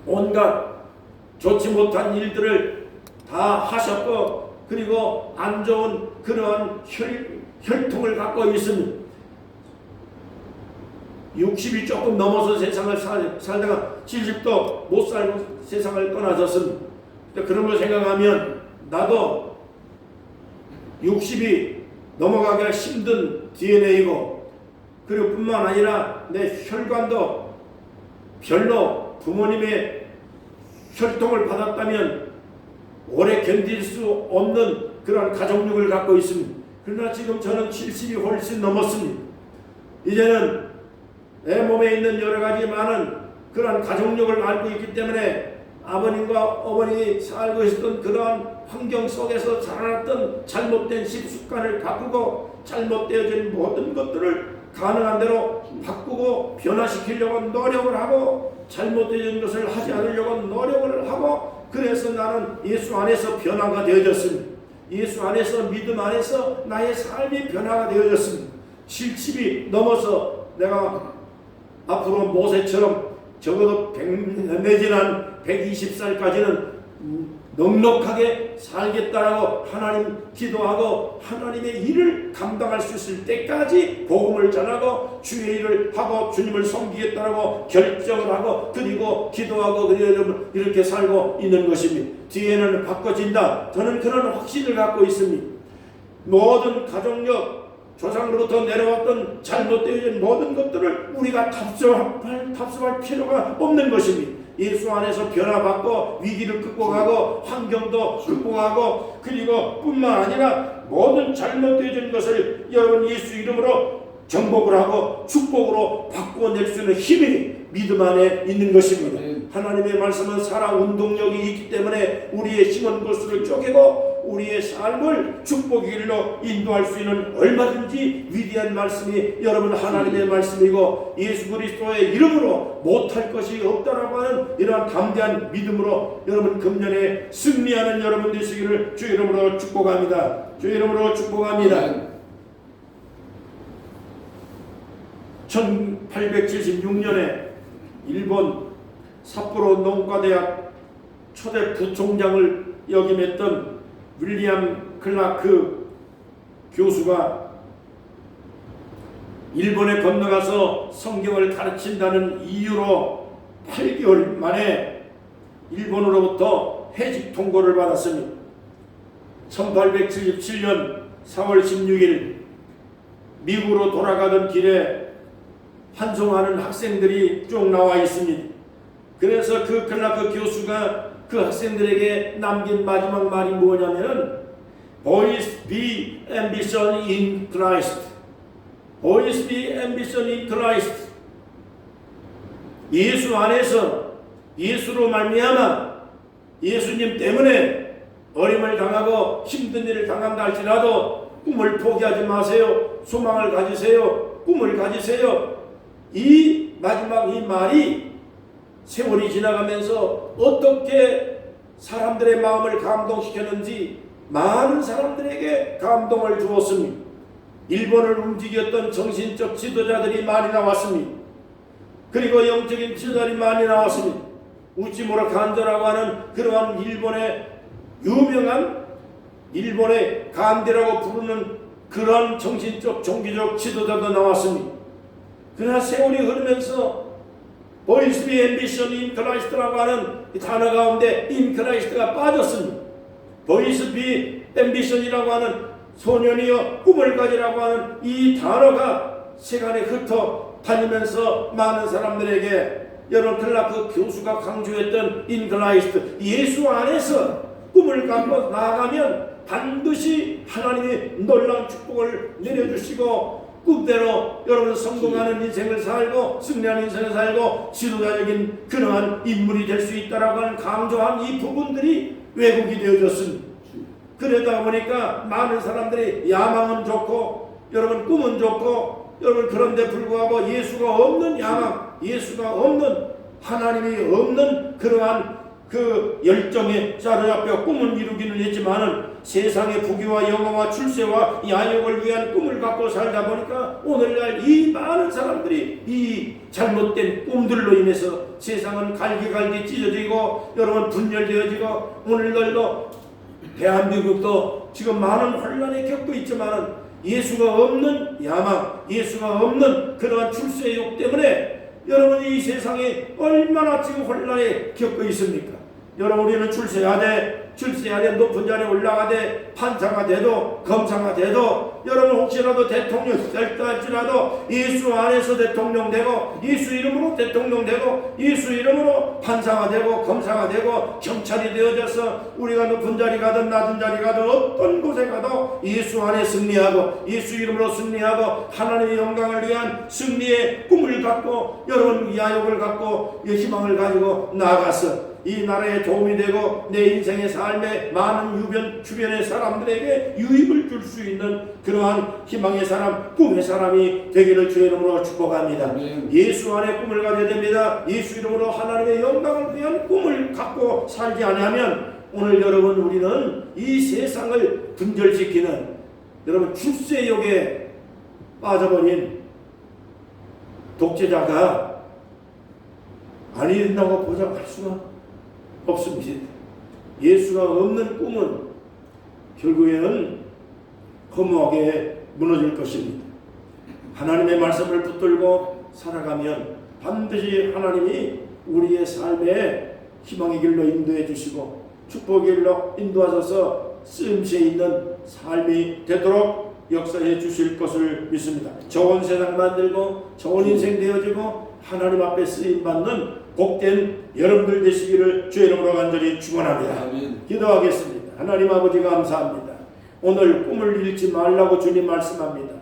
온갖 좋지 못한 일들을 다 하셨고 그리고 안 좋은 그러한 혈통을 갖고 있습니다. 60이 조금 넘어서 세상을 살다가 70도 못 살고 세상을 떠나셨습니다. 그런 걸 생각하면 나도 60이 넘어가기가 힘든 DNA이고 그리고 뿐만 아니라 내 혈관도 별로 부모님의 혈통을 받았다면 오래 견딜 수 없는 그런 가족력을 갖고 있습니다. 그러나 지금 저는 70이 훨씬 넘었습니다. 이제는 내 몸에 있는 여러 가지 많은 그런 가족력을 알고 있기 때문에 아버님과 어머니 살고 있었던 그러한 환경 속에서 자라났던 잘못된 식습관을 바꾸고 잘못되어진 모든 것들을 가능한 대로 바꾸고 변화시키려고 노력을 하고 잘못된 것을 하지 않으려고 노력을 하고 그래서 나는 예수 안에서 변화가 되어졌습니다. 예수 안에서 믿음 안에서 나의 삶이 변화가 되어졌습니다. 70이 넘어서 내가 앞으로 모세처럼 적어도 100 내지는 120살까지는 넉넉하게 살겠다라고 하나님 기도하고 하나님의 일을 감당할 수 있을 때까지 복음을 전하고 주의 일을 하고 주님을 섬기겠다라고 결정을 하고 그리고 기도하고 그리고 이렇게 살고 있는 것입니다. 뒤에는 바꿔진다. 저는 그런 확신을 갖고 있습니다. 모든 가족력 조상으로부터 내려왔던 잘못되어진 모든 것들을 우리가 답습할 필요가 없는 것입니다. 예수 안에서 변화받고 위기를 극복하고 환경도 극복하고 그리고 뿐만 아니라 모든 잘못되어진 것을 여러분 예수 이름으로 정복을 하고 축복으로 바꾸어낼 수 있는 힘이 믿음 안에 있는 것입니다. 하나님의 말씀은 살아 운동력이 있기 때문에 우리의 심은 것을 쪼개고 우리의 삶을 축복의 길로 인도할 수 있는 얼마든지 위대한 말씀이 여러분 하나님의 말씀이고 예수 그리스도의 이름으로 못할 것이 없다라고 하는 이러한 담대한 믿음으로 여러분 금년에 승리하는 여러분 되시기를 주 이름으로 축복합니다. 주 이름으로 축복합니다. 1876년에 일본 삿포로 농과대학 초대 부총장을 역임했던 윌리엄 클라크 교수가 일본에 건너가서 성경을 가르친다는 이유로 8개월 만에 일본으로부터 해직 통고를 받았습니다. 1877년 4월 16일 미국으로 돌아가던 길에 환송하는 학생들이 쭉 나와 있습니다. 그래서 그 클라크 교수가 그 학생들에게 남긴 마지막 말이 뭐냐면은 Always be ambition in Christ. Always be ambition in Christ. 예수 안에서 예수로 말미암아 예수님 때문에 어림을 당하고 힘든 일을 당한다 할지라도 꿈을 포기하지 마세요. 소망을 가지세요. 꿈을 가지세요. 이 마지막 이 말이 세월이 지나가면서 어떻게 사람들의 마음을 감동시켰는지 많은 사람들에게 감동을 주었습니다. 일본을 움직였던 정신적 지도자들이 많이 나왔습니다. 그리고 영적인 지도자들이 많이 나왔습니다. 우찌무라 간도라고 하는 그러한 일본의 유명한 일본의 간디라고 부르는 그런 정신적 종교적 지도자도 나왔습니다. 그러나 세월이 흐르면서 보이스 비 앰비션 인 크라이스트라고 하는 이 단어 가운데 인 크라이스트가 빠졌습니다. 보이스 비 앰비션이라고 하는 소년이여 꿈을 가지라고 하는 이 단어가 세간에 흩어 다니면서 많은 사람들에게 여러분 클라크 교수가 강조했던 인 크라이스트 예수 안에서 꿈을 갖고 나아가면 반드시 하나님이 놀라운 축복을 내려주시고 꿈대로 여러분 성공하는 인생을 살고 승리하는 인생을 살고 지도자적인 그러한 인물이 될 수 있다라고 하는 강조한 이 부분들이 왜곡이 되어졌습니다. 그러다 보니까 많은 사람들이 야망은 좋고 여러분 꿈은 좋고 여러분 그런데 불구하고 예수가 없는 야망, 예수가 없는 하나님이 없는 그러한 그 열정에 사로잡혀 꿈을 이루기는 했지만은 세상의 부귀와 영화와 출세와 야욕을 위한 꿈을 갖고 살다 보니까 오늘날 이 많은 사람들이 이 잘못된 꿈들로 인해서 세상은 갈기갈기 찢어지고 여러분 분열되어지고 오늘날도 대한민국도 지금 많은 혼란에 겪고 있지만은 예수가 없는 야망, 예수가 없는 그러한 출세욕 때문에 여러분이 이 세상에 얼마나 지금 혼란에 겪고 있습니까? 여러분 우리는 출세해야 돼, 높은 자리에 올라가야 돼, 판사가 돼도 검사가 돼도 여러분 혹시라도 대통령 될까 할지라도 예수 안에서 대통령 되고 예수 이름으로 대통령 되고 예수 이름으로 판사가 되고 검사가 되고 경찰이 되어져서 우리가 높은 자리 가든 낮은 자리 가든 어떤 곳에 가도 예수 안에 승리하고 예수 이름으로 승리하고 하나님의 영광을 위한 승리의 꿈을 갖고 여러분 야욕을 갖고 희망을 가지고 나아가서 이 나라에 도움이 되고 내 인생의 삶에 많은 주변의 사람들에게 유익을 줄 수 있는 그러한 희망의 사람, 꿈의 사람이 되기를 주의 이름으로 축복합니다. 예수 안에 꿈을 가져야 됩니다. 예수 이름으로 하나님의 영광을 위한 꿈을 갖고 살지 않으면 오늘 여러분 우리는 이 세상을 분절시키는 여러분 출세욕에 빠져버린 독재자가 아니 된다고 보장할 수가 없습니다. 예수가 없는 꿈은 결국에는 허무하게 무너질 것입니다. 하나님의 말씀을 붙들고 살아가면 반드시 하나님이 우리의 삶에 희망의 길로 인도해 주시고 축복의 길로 인도하셔서 쓰임새 있는 삶이 되도록 역사해 주실 것을 믿습니다. 좋은 세상 만들고 좋은 인생 되어지고 하나님 앞에 쓰임받는 복된 여러분들 되시기를 주의 이름으로 간절히 축원합니다. 기도하겠습니다. 하나님 아버지 감사합니다. 오늘 꿈을 잃지 말라고 주님 말씀합니다.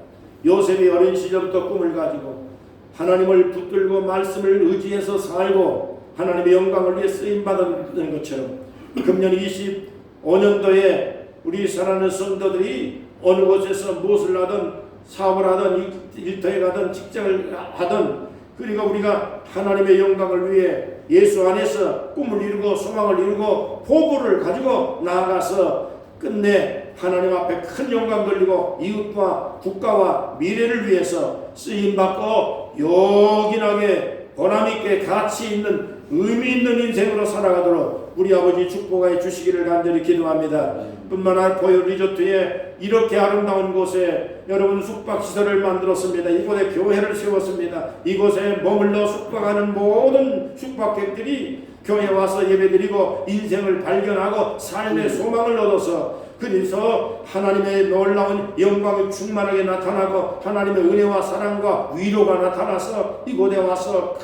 요셉이 어린 시절부터 꿈을 가지고 하나님을 붙들고 말씀을 의지해서 살고 하나님의 영광을 위해 쓰임받는 것처럼 금년 25년도에 우리 사랑하는 성도들이 어느 곳에서 무엇을 하든 사업을 하든 일터에 가든 직장을 하든 그리고 우리가 하나님의 영광을 위해 예수 안에서 꿈을 이루고 소망을 이루고 포부를 가지고 나아가서 끝내 하나님 앞에 큰 영광 돌리고 이웃과 국가와 미래를 위해서 쓰임받고 요긴하게 보람있게 가치 있는 의미 있는 인생으로 살아가도록 우리 아버지 축복하여 주시기를 간절히 기도합니다. 뿐만 아니라 보여 리조트에 이렇게 아름다운 곳에 여러분 숙박시설을 만들었습니다. 이곳에 교회를 세웠습니다. 이곳에 머물러 숙박하는 모든 숙박객들이 교회에 와서 예배드리고 인생을 발견하고 삶의 소망을 얻어서 그래서 하나님의 놀라운 영광이 충만하게 나타나고 하나님의 은혜와 사랑과 위로가 나타나서 이곳에 와서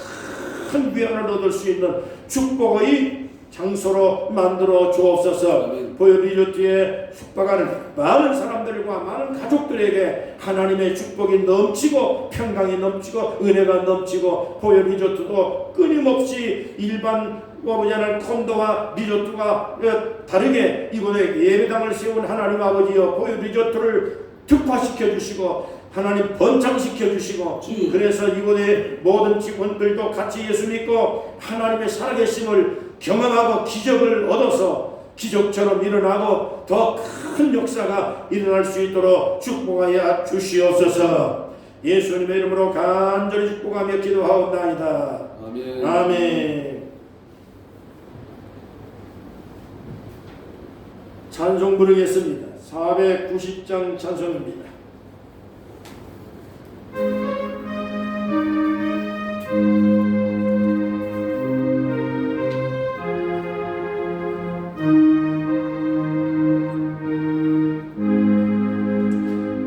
큰 위안을 얻을 수 있는 축복의 장소로 만들어 주옵소서. 보여 리조트에 숙박하는 많은 사람들과 많은 가족들에게 하나님의 축복이 넘치고 평강이 넘치고 은혜가 넘치고 보여 리조트도 끊임없이 일반 콘도와 리조트가 다르게 이곳에 예배당을 세운 하나님 아버지여 보여 리조트를 특화시켜 주시고 하나님 번창시켜 주시고 주. 그래서 이곳의 모든 직원들도 같이 예수 믿고 하나님의 살아계심을 경험하고 기적을 얻어서 기적처럼 일어나고 더 큰 역사가 일어날 수 있도록 축복하여 주시옵소서. 예수님의 이름으로 간절히 축복하며 기도하옵나이다. 아멘. 아멘. 찬송 부르겠습니다. 490장 찬송입니다.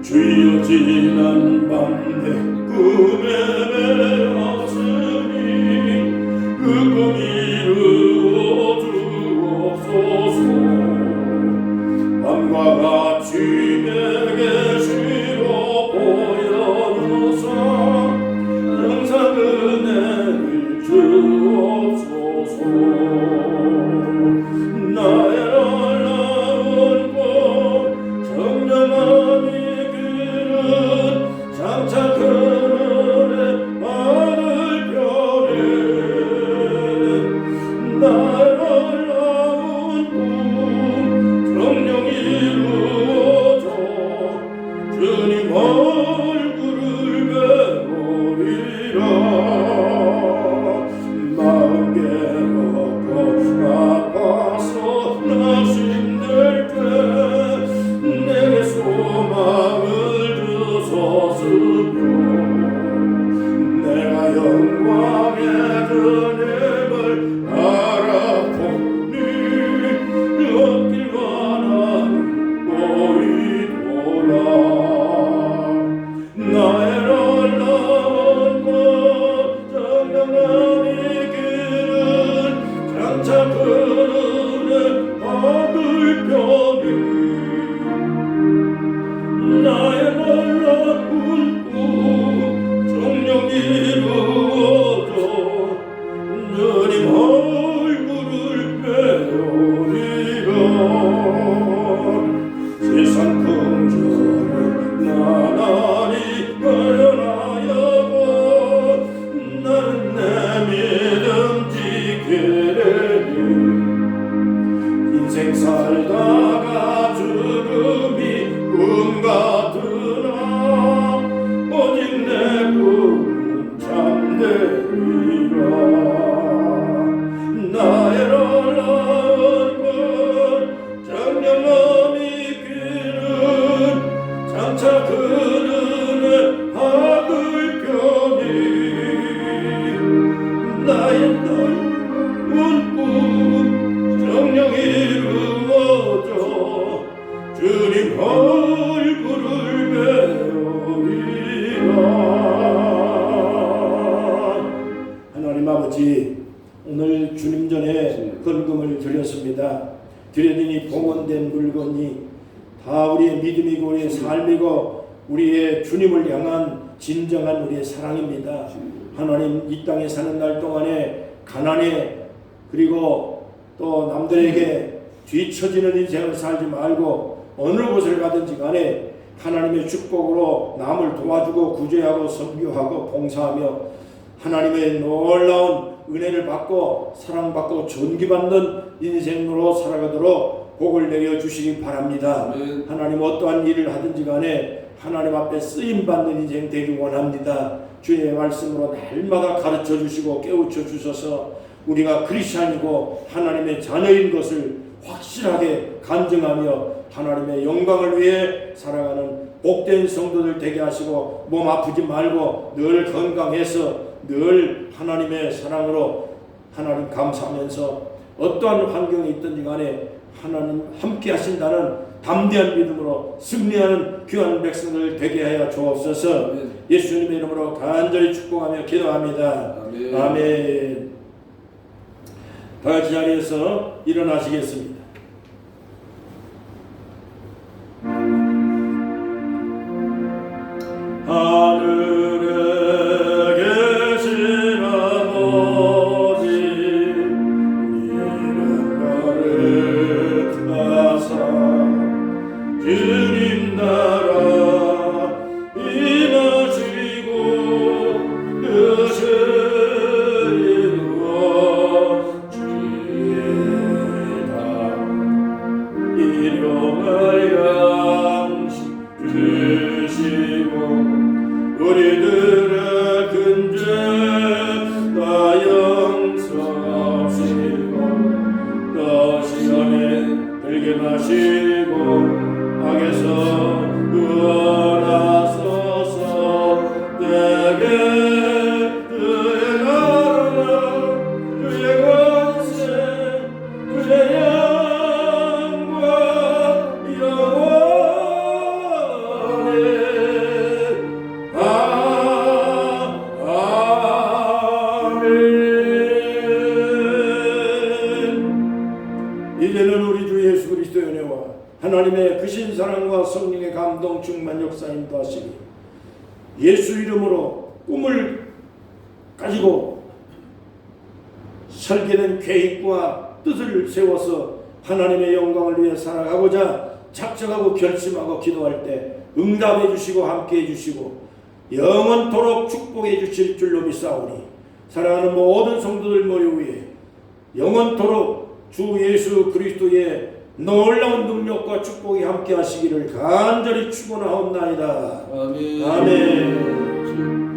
주여 지난 밤 내 꿈에 매었으니 그 꿈 이루어 주옵소서. 밤과 같이 내게 쉬어 보여줘서 영상 은혜를 주옵소서. 나의 놀라운 꿈 청량함이 그는 장차 그늘의 하늘별에 나의 놀라운 꿈 정령 이루어져 주님 얼굴을 배우리라. 마음 괴롭고 아파서 낙심될 때 내게 소망을 주소서며 내가 영광의 주님을 알아보니 얻길 원하는 보이도다. 나의 놀라운 것 정령함이 그는 장차 그늘의 하늘별이 나의 놀라운 꿈 정령 이루어져 주님 얼굴을 배우리라. 세상 긍정을 나날이 발현하여고 나는 내 믿음 지키리니 인생 살다가 죽음이 꿈 같으나 오직 내 꿈은 참되리라. 나의 놀라운 것 정령함이 그는 장차 그늘의 하늘별이 나의 넓은 꿈 정령 이루어져 주님 얼굴을 배우리라. 하나님 아버지, 오늘 주님 전에 헌금을 드렸습니다. 드려드니 봉헌된 물건이 다 우리의 믿음이고 우리의 삶이고 우리의 주님을 향한 진정한 우리의 사랑입니다. 하나님, 이 땅에 사는 날 동안에 가난에 그리고 또 남들에게 뒤처지는 인생을 살지 말고 어느 곳을 가든지 간에 하나님의 축복으로 남을 도와주고 구제하고 선교하고 봉사하며 하나님의 놀라운 은혜를 받고 사랑받고 존귀받는 인생으로 살아가도록 복을 내려주시기 바랍니다. 아멘. 하나님, 어떠한 일을 하든지 간에 하나님 앞에 쓰임받는 인생 되기 원합니다. 주의 말씀으로 날마다 가르쳐 주시고 깨우쳐 주셔서 우리가 크리스찬이고 하나님의 자녀인 것을 확실하게 간증하며 하나님의 영광을 위해 살아가는 복된 성도들 되게 하시고 몸 아프지 말고 늘 건강해서 늘 하나님의 사랑으로 하나님 감사하면서 어떠한 환경에 있든지 간에 하나님 함께 하신다는 담대한 믿음으로 승리하는 귀한 백성들 되게 하여 주옵소서. 아멘. 예수님의 이름으로 간절히 축복하며 기도합니다. 아멘. 아멘. 다 같이 자리에서 일어나시겠습니다. 하늘에 계신 아버지, 이름 나를 따사 주님 나라 하시고 악에서 구원하소서. 내게 그의 나라 그의 권세 그의 영광 영원히 아멘. 이제는 우리 주 예수 그리스도의 은혜와 하나님의 크신 사랑과 성령의 감동 충만 역사님도 하시니 예수 이름으로 꿈을 가지고 설계된 계획과 뜻을 세워서 하나님의 영광을 위해 살아가고자 작정하고 결심하고 기도할 때 응답해 주시고 함께 해 주시고 영원토록 축복해 주실 줄로 믿사오니 사랑하는 모든 성도들 머리 위에 영원토록 주 예수 그리스도의 놀라운 능력과 축복이 함께 하시기를 간절히 축원하옵나이다. 아멘. 아멘.